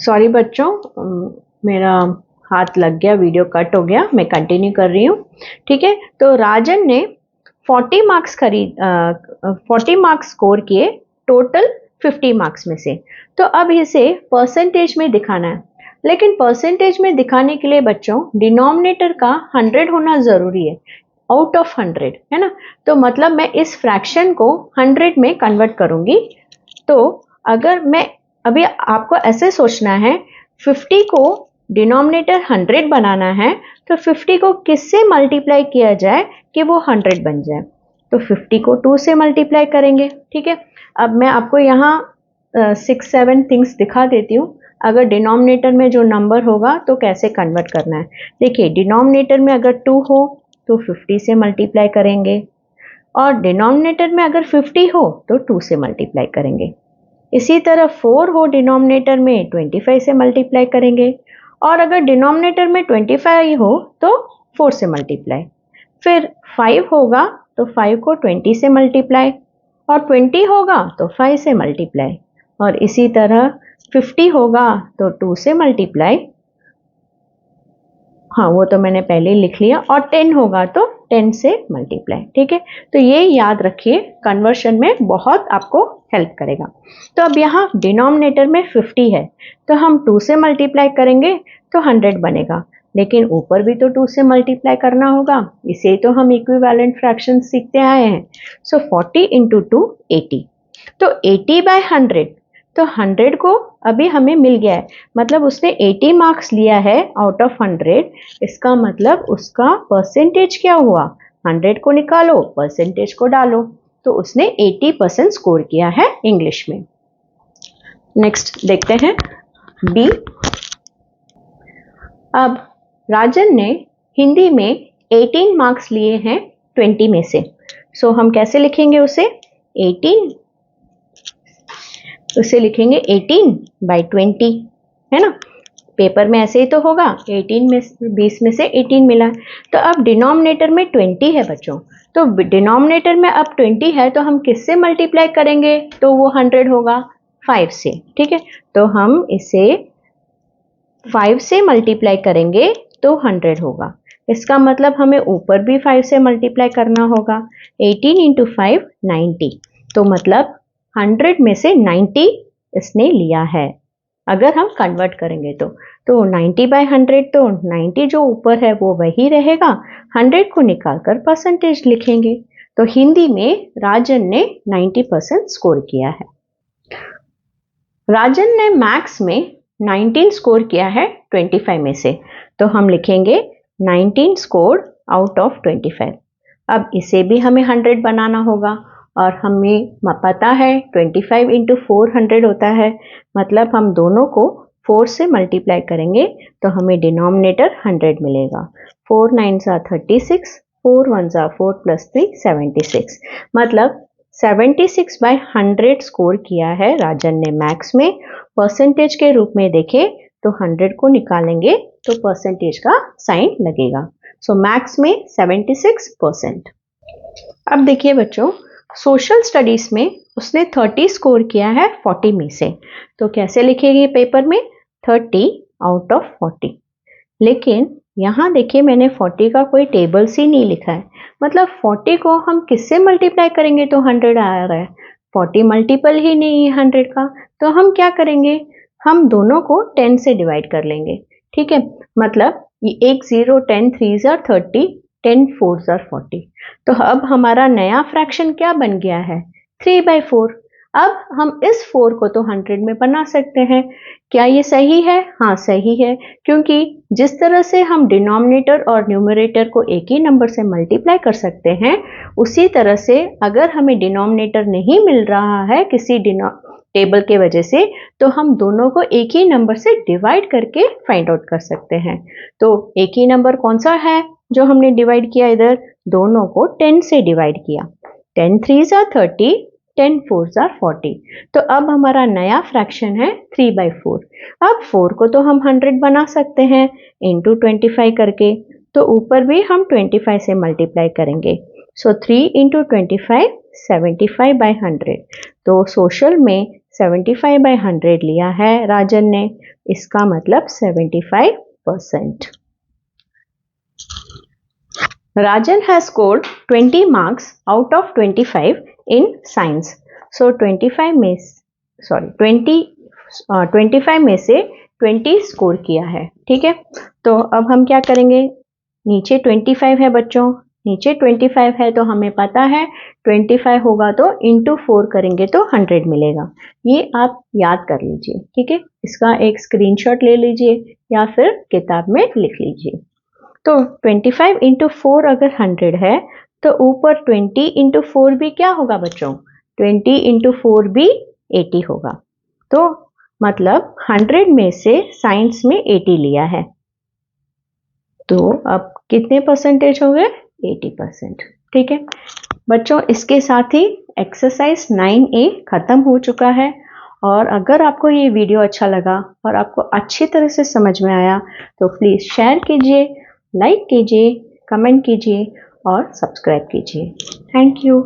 Sorry बच्चों, मेरा हाथ लग गया, वीडियो कट हो गया। मैं कंटिन्यू कर रही हूँ। ठीक है, तो राजन ने 40 मार्क्स स्कोर किए टोटल 50 मार्क्स में से। तो अब इसे परसेंटेज में दिखाना है, लेकिन परसेंटेज में दिखाने के लिए बच्चों डिनोमिनेटर का 100 होना जरूरी है, आउट ऑफ 100, है ना। तो मतलब मैं इस फ्रैक्शन को 100 में कन्वर्ट करूंगी। तो अगर मैं अभी आपको ऐसे सोचना है, 50 को डिनोमिनेटर 100 बनाना है, तो 50 को किससे मल्टीप्लाई किया जाए कि वो 100 बन जाए। तो 50 को 2 से मल्टीप्लाई करेंगे। ठीक है, अब मैं आपको यहाँ 6-7 थिंग्स दिखा देती हूँ। अगर डिनोमिनेटर में जो नंबर होगा तो कैसे कन्वर्ट करना है। देखिए, डिनोमिनेटर में अगर 2 हो तो 50 से मल्टीप्लाई करेंगे, और डिनोमिनेटर में अगर 50 हो तो 2 से मल्टीप्लाई करेंगे। इसी तरह 4 हो डिनोमिनेटर में, 25 से मल्टीप्लाई करेंगे, और अगर डिनोमिनेटर में 25 हो तो 4 से मल्टीप्लाई। फिर 5 होगा तो 5 को 20 से मल्टीप्लाई, और 20 होगा तो 5 से मल्टीप्लाई, और इसी तरह 50 होगा तो 2 से मल्टीप्लाई, हाँ वो तो मैंने पहले ही लिख लिया, और 10 होगा तो 10 से मल्टीप्लाई। ठीक है, तो ये याद रखिए, कन्वर्शन में बहुत आपको हेल्प करेगा। तो अब यहाँ डिनोमिनेटर में 50 है, तो हम 2 से मल्टीप्लाई करेंगे तो 100 बनेगा, लेकिन ऊपर भी तो 2 से मल्टीप्लाई करना होगा। इसे तो हम इक्विवेलेंट फ्रैक्शन सीखते आए हैं। सो 40 इंटू 2 80, तो 80/100, तो 100 को अभी हमें मिल गया है, मतलब उसने 80 मार्क्स लिया है आउट ऑफ 100। इसका मतलब उसका परसेंटेज क्या हुआ, 100 को निकालो, परसेंटेज को डालो, तो उसने 80% स्कोर किया है इंग्लिश में। नेक्स्ट देखते हैं बी। अब राजन ने हिंदी में 18 मार्क्स लिए हैं 20 में से। सो हम कैसे लिखेंगे उसे, 18, उसे लिखेंगे 18/20, है ना। पेपर में ऐसे ही तो होगा, 18 में 20 में से 18 मिला। तो अब डिनोमिनेटर में 20 है बच्चों, तो डिनोमिनेटर में अब 20 है, तो हम किससे मल्टीप्लाई करेंगे तो वो 100 होगा, 5 से। ठीक है, तो हम इसे 5 से मल्टीप्लाई करेंगे तो 100 होगा। इसका मतलब हमें ऊपर भी 5 से मल्टीप्लाई करना होगा। 18 इंटू 5 90, तो मतलब 100 में से 90 इसने लिया है। अगर हम कन्वर्ट करेंगे तो 90/100, तो 90 जो ऊपर है वो वही रहेगा, 100 को निकालकर परसेंटेज लिखेंगे। तो हिंदी में राजन ने 90% स्कोर किया है। राजन ने मैथ्स में 19 स्कोर किया है 25 में से, तो हम लिखेंगे 19 स्कोर आउट ऑफ 25। अब इसे भी हमें 100 बनाना होगा, और हमें पता है 25 इंटू 400 होता है, मतलब हम दोनों को 4 से मल्टीप्लाई करेंगे तो हमें डिनोमिनेटर 100 मिलेगा। 4 9s are 36, 4 1s are 4 + 3 76, मतलब 76/100 स्कोर किया है राजन ने मैथ्स में। परसेंटेज के रूप में देखें तो 100 को निकालेंगे तो परसेंटेज का साइन लगेगा। सो मैथ्स में 76%। अब देखिए बच्चों, सोशल स्टडीज में उसने 30 स्कोर किया है 40 में से, तो कैसे लिखेंगे पेपर में, 30 आउट ऑफ 40। लेकिन यहाँ देखिए, मैंने 40 का कोई टेबल्स ही नहीं लिखा है, मतलब 40 को हम किससे मल्टीप्लाई करेंगे तो 100 आ रहा है, 40 मल्टीपल ही नहीं है 100 का। तो हम क्या करेंगे, हम दोनों को 10 से डिवाइड कर लेंगे। ठीक है, मतलब ये 1 0 10 3s are 30, 10 4s are 40। तो अब हमारा नया फ्रैक्शन क्या बन गया है, 3/4। अब हम इस 4 को तो 100 में बना सकते हैं। क्या ये सही है, हाँ सही है, क्योंकि जिस तरह से हम डिनोमिनेटर और न्यूमरेटर को एक ही नंबर से मल्टीप्लाई कर सकते हैं, उसी तरह से अगर हमें डिनोमिनेटर नहीं मिल रहा है किसी टेबल के वजह से, तो हम दोनों को एक ही नंबर से डिवाइड करके फाइंड आउट कर सकते हैं। तो एक ही नंबर कौन सा है जो हमने डिवाइड किया, इधर दोनों को 10 से डिवाइड किया, 10 3s are 30, 10 4s are 40। तो अब हमारा नया फ्रैक्शन है 3/4। अब 4 को तो हम 100 बना सकते हैं इंटू 25 करके, तो ऊपर भी हम 25 से मल्टीप्लाई करेंगे। सो 3 इंटू 25 75/100। तो सोशल में 75/100 लिया है राजन ने, इसका मतलब 75%। Rajan has scored 20 marks out of 25 in science. So 25 में 20 स्कोर किया है, ठीक है। तो अब हम क्या करेंगे, नीचे 25 है बच्चों, नीचे 25 है तो हमें पता है 25 होगा तो इंटू 4 करेंगे तो 100 मिलेगा। ये आप याद कर लीजिए, ठीक है। इसका एक स्क्रीनशॉट ले लीजिए या फिर किताब में लिख लीजिए। तो 25 इंटू 4 अगर 100 है तो ऊपर 20 इंटू 4 भी क्या होगा बच्चों, 20 इंटू 4 भी 80 होगा। तो मतलब 100 में से साइंस में 80 लिया है, तो अब कितने परसेंटेज हो गए, 80%, ठीक है बच्चों। इसके साथ ही एक्सरसाइज 9A खत्म हो चुका है। और अगर आपको ये वीडियो अच्छा लगा और आपको अच्छी तरह से समझ में आया तो प्लीज़ शेयर कीजिए, लाइक कीजिए, कमेंट कीजिए और सब्सक्राइब कीजिए। Thank you.